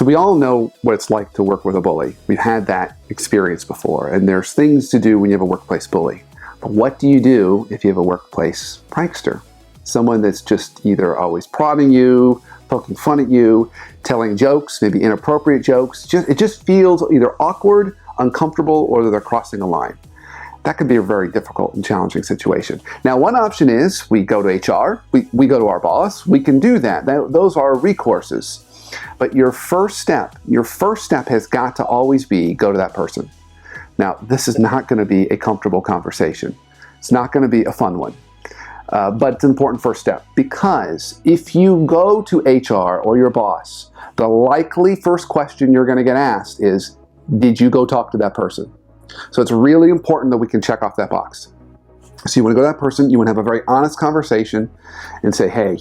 So we all know what it's like to work with a bully. We've had that experience before, and there's things to do when you have a workplace bully. But what do you do if you have a workplace prankster? Someone that's just either always prodding you, poking fun at you, telling jokes, maybe inappropriate jokes. It just feels either awkward, uncomfortable, or that they're crossing a line. That could be a very difficult and challenging situation. Now, one option is we go to HR, we go to our boss. We can do that. Those are recourses. But your first step has got to always be go to that person. Now, this is not going to be a comfortable conversation. It's not going to be a fun one. But it's an important first step, because if you go to HR or your boss, the likely first question you're going to get asked is, did you go talk to that person? So it's really important that we can check off that box. So you want to go to that person, you want to have a very honest conversation and say, hey,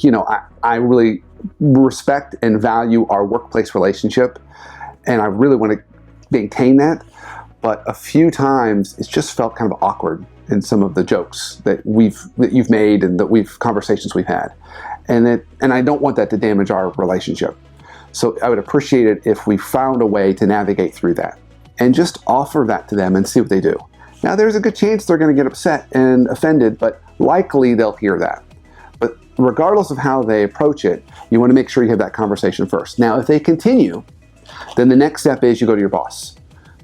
I really respect and value our workplace relationship, and I really want to maintain that. But a few times it's just felt kind of awkward in some of the jokes that you've made and conversations we've had. And I don't want that to damage our relationship. So I would appreciate it if we found a way to navigate through that and just offer that to them and see what they do. Now, there's a good chance they're going to get upset and offended, but likely they'll hear that. But regardless of how they approach it, you want to make sure you have that conversation first. Now, if they continue, then the next step is you go to your boss.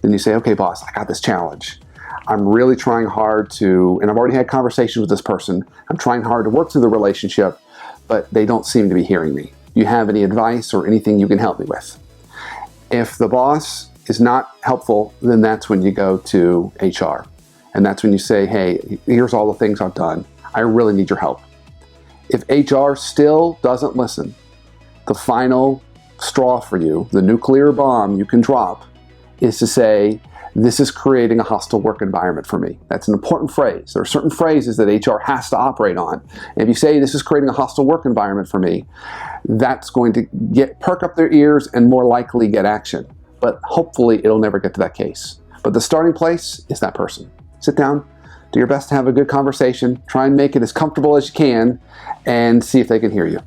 Then you say, okay, boss, I got this challenge. I'm really trying hard and I've already had conversations with this person. I'm trying hard to work through the relationship, but they don't seem to be hearing me. Do you have any advice or anything you can help me with? If the boss is not helpful, then that's when you go to HR. And that's when you say, hey, here's all the things I've done. I really need your help. If HR still doesn't listen, the final straw for you, the nuclear bomb you can drop, is to say, this is creating a hostile work environment for me. That's an important phrase. There are certain phrases that HR has to operate on. And if you say this is creating a hostile work environment for me, that's going to perk up their ears and more likely get action. But hopefully it'll never get to that case. But the starting place is that person. Sit down, do your best to have a good conversation, try and make it as comfortable as you can, and see if they can hear you.